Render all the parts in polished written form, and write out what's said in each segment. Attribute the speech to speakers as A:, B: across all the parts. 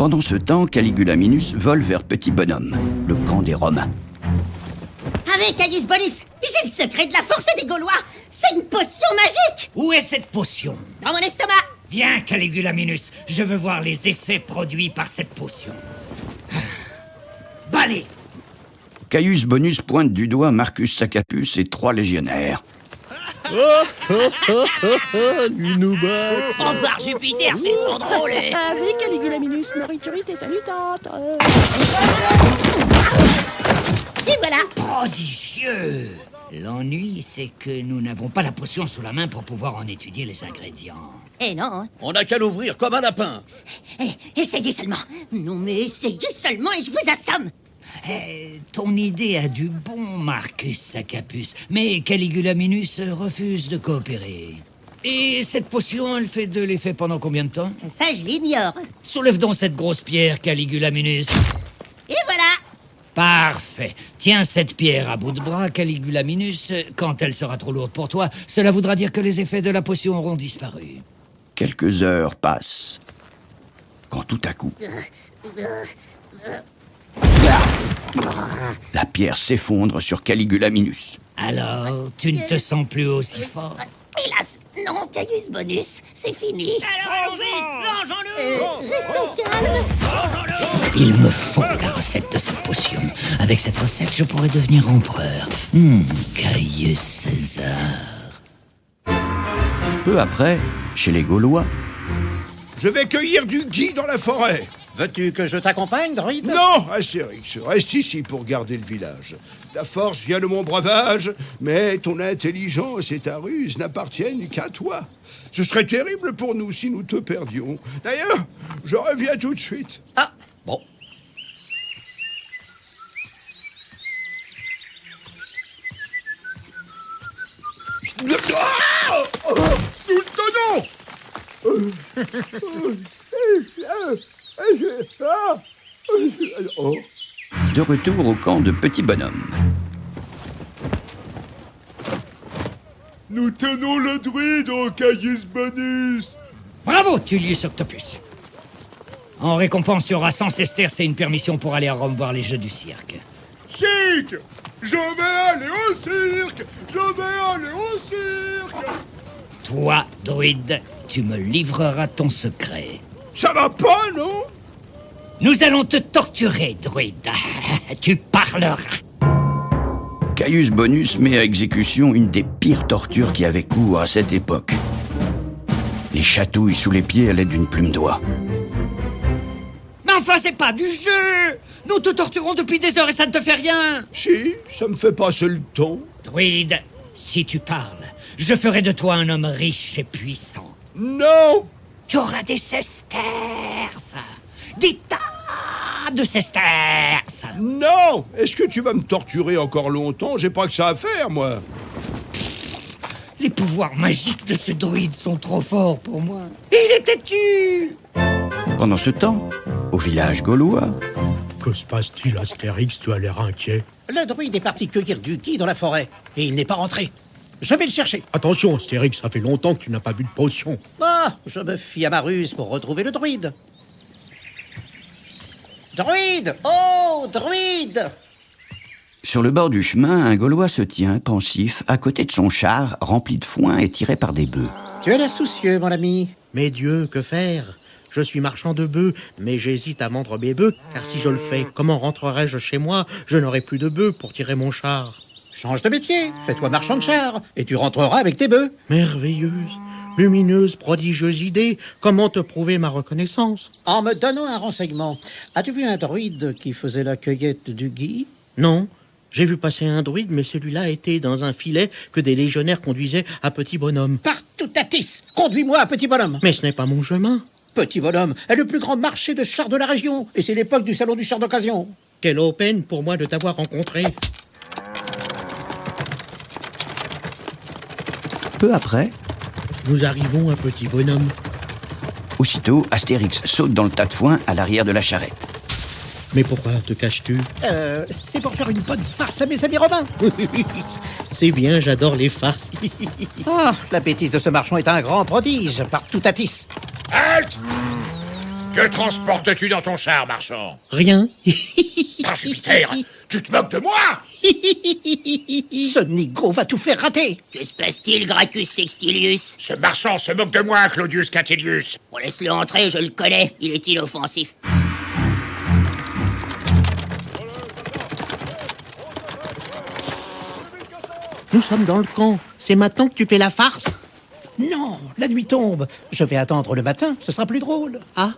A: Pendant ce temps, Caligula Minus vole vers Petit Bonhomme, le camp des Romains.
B: Avec Caius Bonus, j'ai le secret de la force des Gaulois. C'est une potion magique.
C: Où est cette potion?
B: Dans mon estomac.
C: Viens, Caligula Minus, je veux voir les effets produits par cette potion. Balai!
A: Caius Bonus pointe du doigt Marcus Saccapus et 3 légionnaires.
D: Lui nous bat.
B: Oh, par Jupiter, c'est trop drôle.
E: Avec Caligula Minus, nourriturité salutante.
B: Et voilà.
C: Prodigieux! L'ennui, c'est que nous n'avons pas la potion sous la main pour pouvoir en étudier les ingrédients.
B: Eh non.
D: On n'a qu'à l'ouvrir comme un lapin.
B: Essayez seulement. Non, mais essayez seulement et je vous assomme.
C: Ton idée a du bon, Marcus Saccapus, mais Caligula Minus refuse de coopérer. Et cette potion, elle fait de l'effet pendant combien de temps?
B: Ça, je l'ignore.
C: Soulève donc cette grosse pierre, Caligula Minus.
B: Et voilà.
C: Parfait. Tiens cette pierre à bout de bras, Caligula Minus. Quand elle sera trop lourde pour toi, cela voudra dire que les effets de la potion auront disparu.
A: Quelques heures passent, quand tout à coup, la pierre s'effondre sur Caligula Minus.
C: Alors, tu ne te sens plus aussi fort?
B: Hélas, non, Caius Bonus, c'est fini.
C: Alors allons-y, langeons-nous!
B: Restez calme.
C: Il me faut la recette de cette potion. Avec cette recette, je pourrais devenir empereur. Caius César.
A: Peu après, chez les Gaulois,
F: Je vais cueillir du gui dans la forêt.
G: Veux-tu que je t'accompagne, druide?
F: Non, Astérix, reste ici pour garder le village. Ta force vient de mon breuvage, mais ton intelligence et ta ruse n'appartiennent qu'à toi. Ce serait terrible pour nous si nous te perdions. D'ailleurs, je reviens tout de suite.
G: Ah, bon.
F: Ah, nous le tenons.
A: de retour au camp de Petit Bonhomme.
F: Nous tenons le druide en Caius Bonus.
C: Bravo, Tullius Octopus. En récompense, tu auras 100 sesterces et une permission pour aller à Rome voir les jeux du cirque.
F: Chic! Je vais aller au cirque! Je vais aller au cirque!
C: Toi, druide, tu me livreras ton secret.
F: Ça va pas, non?
C: Nous allons te torturer, druide. Tu parleras.
A: Caius Bonus met à exécution une des pires tortures qui avait cours à cette époque. Les chatouilles sous les pieds à l'aide d'une plume d'oie.
C: Mais enfin, c'est pas du jeu! Nous te torturons depuis des heures et ça ne te fait rien!
F: Si, ça me fait passer le temps.
C: Druide, si tu parles, je ferai de toi un homme riche et puissant.
F: Non!
C: Tu auras des sesterces! Des tas de sesterces!
F: Non! Est-ce que tu vas me torturer encore longtemps? J'ai pas que ça à faire, moi.
C: Les pouvoirs magiques de ce druide sont trop forts pour moi. Et il est têtu!
A: Pendant ce temps, au village gaulois,
D: Que se passe-t-il, Astérix? Tu as l'air inquiet.
G: Le druide est parti cueillir du gui dans la forêt, et il n'est pas rentré. Je vais le chercher.
D: Attention, Astérix, ça fait longtemps que tu n'as pas bu de potion.
G: Ah, je me fie à ma ruse pour retrouver le druide. Druide! Oh, druide!
A: sur le bord du chemin, un Gaulois se tient, pensif, à côté de son char, rempli de foin et tiré par des bœufs.
G: Tu as l'air soucieux, mon ami.
E: Mais Dieu, que faire? Je suis marchand de bœufs, mais j'hésite à vendre mes bœufs, car si je le fais, comment rentrerai-je chez moi? Je n'aurai plus de bœufs pour tirer mon char.
G: Change de métier, fais-toi marchand de char, et tu rentreras avec tes bœufs.
E: Merveilleuse, lumineuse, prodigieuse idée, comment te prouver ma reconnaissance?
G: En me donnant un renseignement, as-tu vu un druide qui faisait la cueillette du gui?
E: Non, j'ai vu passer un druide, mais celui-là était dans un filet que des légionnaires conduisaient à Petit Bonhomme.
G: Partout à Tis, conduis-moi à Petit Bonhomme.
E: Mais ce n'est pas mon chemin.
G: Petit Bonhomme est le plus grand marché de chars de la région, et c'est l'époque du salon du char d'occasion.
E: Quelle peine pour moi de t'avoir rencontré.
A: Peu après,
E: Nous arrivons à Petit Bonhomme.
A: aussitôt, Astérix saute dans le tas de foin à l'arrière de la charrette.
E: Mais pourquoi te caches-tu?
G: C'est pour faire une bonne farce à mes amis romains.
E: C'est bien, j'adore les farces.
G: Ah, la bêtise de ce marchand est un grand prodige, partout à Tis.
F: Halte!
H: Que transportes-tu dans ton char, marchand?
E: Rien.
H: Par Jupiter, tu te moques de moi?
G: Ce nigo va tout faire rater.
B: Que se passe-t-il, Gracchus Sextilius?
H: Ce marchand se moque de moi, Claudius Catilius.
B: On laisse-le entrer, je le connais. Il est inoffensif.
E: Nous sommes dans le camp. C'est maintenant que tu fais la farce?
G: Non, la nuit tombe. Je vais attendre le matin, ce sera plus drôle.
E: Ah,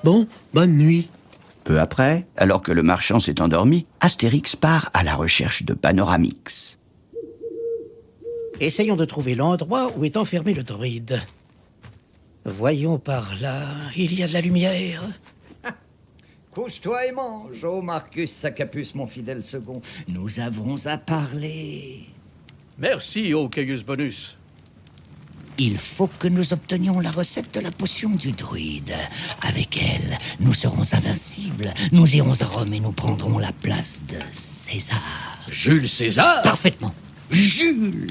E: bon, bonne nuit.
A: Peu après, alors que le marchand s'est endormi, Astérix part à la recherche de Panoramix.
G: Essayons de trouver l'endroit où est enfermé le druide. Voyons par là, il y a de la lumière.
I: Couche-toi et mange, ô Marcus Saccapus, mon fidèle second. Nous avons à parler.
J: Merci, ô Caius Bonus.
C: Il faut que nous obtenions la recette de la potion du druide. Avec elle, nous serons invincibles. Nous irons à Rome et nous prendrons la place de César.
J: Jules César?
C: Parfaitement. Jules!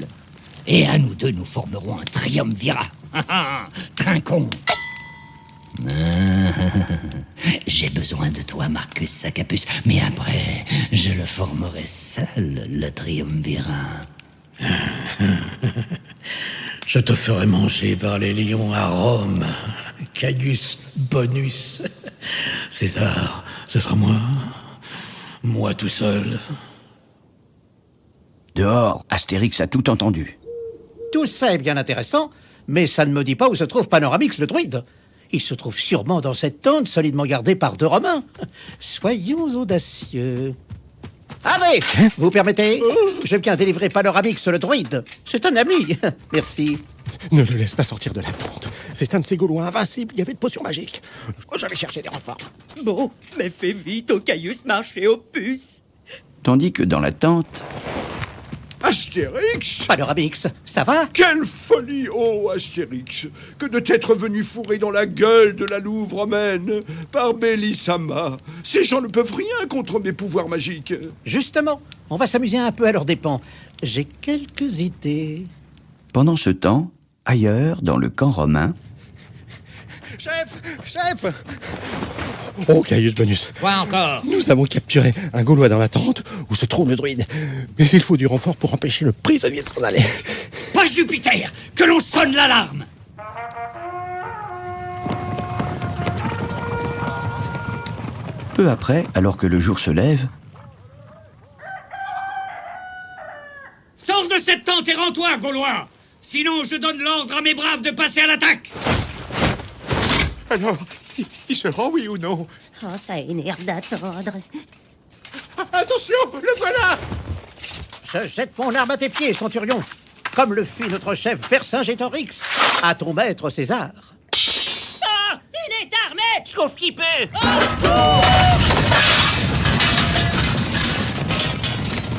C: Et à nous deux, nous formerons un triumvirat. Trinquons. J'ai besoin de toi, Marcus Saccapus. Mais après, je le formerai seul, le triumvirat.
J: Je te ferai manger par les lions à Rome, Caius Bonus. César, ce sera moi. Moi tout seul.
A: Dehors, Astérix a tout entendu.
G: Tout ça est bien intéressant, mais ça ne me dit pas où se trouve Panoramix le druide. Il se trouve sûrement dans cette tente solidement gardée par 2 Romains. Soyons audacieux. Allez, vous permettez? Je viens délivrer Panoramix le druide. C'est un ami. Merci.
K: Ne le laisse pas sortir de la tente. C'est un de ces Gaulois invincibles. Il y avait une potion magique. Je vais chercher des renforts.
L: Bon, mais fais vite, au Caius marché au puce.
A: Tandis que dans la tente,
F: Astérix!
G: Panoramix, ça va?
F: Quelle folie, ô Astérix, que de t'être venu fourrer dans la gueule de la Louve romaine par Bellissama. Ces gens ne peuvent rien contre mes pouvoirs magiques.
G: Justement, on va s'amuser un peu à leurs dépens. J'ai quelques idées.
A: pendant ce temps, ailleurs, dans le camp romain,
K: Chef! Oh, Caius Bonus.
C: Quoi encore?
K: Nous avons capturé un Gaulois dans la tente où se trouve le druide. Mais il faut du renfort pour empêcher le prisonnier de s'en aller.
C: Pas Jupiter! Que l'on sonne l'alarme!
A: peu après, alors que le jour se lève,
C: Sors de cette tente et rends-toi, Gaulois! Sinon, je donne l'ordre à mes braves de passer à l'attaque!
K: Alors, il se rend, oui ou non?
B: Oh, ça énerve d'attendre.
K: Attention, le voilà!
G: Je jette mon arme à tes pieds, centurion, comme le fit notre chef Vercingétorix, à ton maître César.
B: Ah! Il est armé! Sauf qui peut!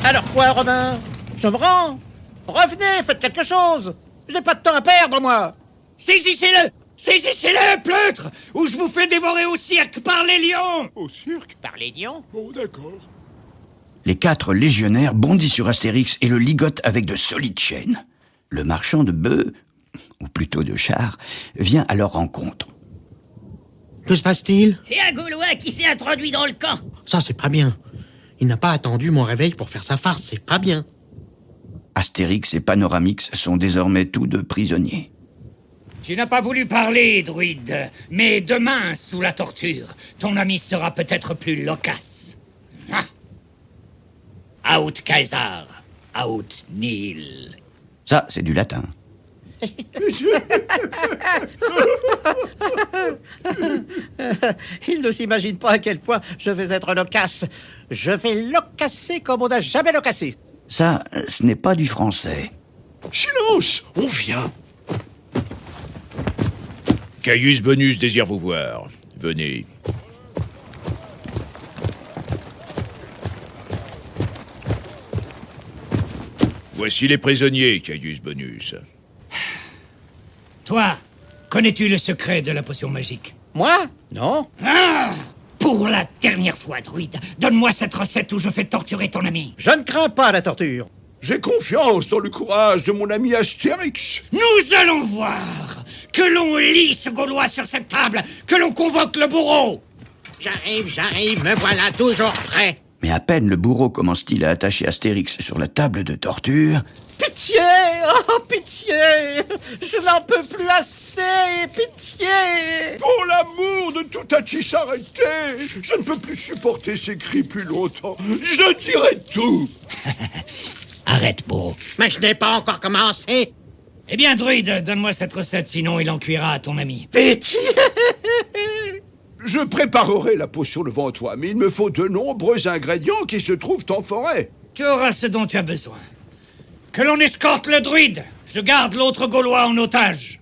G: Alors quoi, Romain? Je me rends. Revenez, faites quelque chose. Je n'ai pas de temps à perdre, moi.
C: Saisissez-le! Saisissez-le, pleutre! Ou je vous fais dévorer au cirque par les lions!
K: Au cirque?
G: Par les lions?
K: Bon, d'accord.
A: les 4 légionnaires bondissent sur Astérix et le ligotent avec de solides chaînes. Le marchand de bœufs, ou plutôt de chars, vient à leur rencontre.
E: Que se passe-t-il?
B: C'est un Gaulois qui s'est introduit dans le camp.
E: Ça, c'est pas bien. Il n'a pas attendu mon réveil pour faire sa farce, c'est pas bien.
A: Astérix et Panoramix sont désormais tous 2 prisonniers.
C: Tu n'as pas voulu parler, druide, mais demain, sous la torture, ton ami sera peut-être plus loquace. Aut Caesar, aut nihil.
A: Ça, c'est du latin.
G: Il ne s'imagine pas à quel point je vais être loquace. Je vais locasser comme on n'a jamais locassé.
A: Ça, ce n'est pas du français.
F: Silence, on vient.
H: Caius Bonus désire vous voir. Venez. Voici les prisonniers, Caius Bonus.
C: Toi, connais-tu le secret de la potion magique?
G: Moi? Non.
C: Ah! Pour la dernière fois, druide, donne-moi cette recette où je fais torturer ton ami.
G: Je ne crains pas la torture.
F: J'ai confiance dans le courage de mon ami Astérix.
C: Nous allons voir Que l'on lie ce Gaulois sur cette table, que l'on convoque le bourreau.
E: J'arrive, me voilà toujours prêt.
A: Mais à peine le bourreau commence-t-il à attacher Astérix sur la table de torture...
G: Pitié! Oh, pitié! Je n'en peux plus assez! Pitié!
F: Pour l'amour de tout Atis, arrêtez! Je ne peux plus supporter ces cris plus longtemps. Je dirai tout!
C: Arrête, bourreau.
E: Mais je n'ai pas encore commencé.
C: Eh bien, druide, donne-moi cette recette, sinon il en cuira à ton ami.
E: Pitié!
F: Je préparerai la potion devant toi, mais il me faut de nombreux ingrédients qui se trouvent en forêt.
C: Tu auras ce dont tu as besoin. Que l'on escorte le druide. Je garde l'autre Gaulois en otage.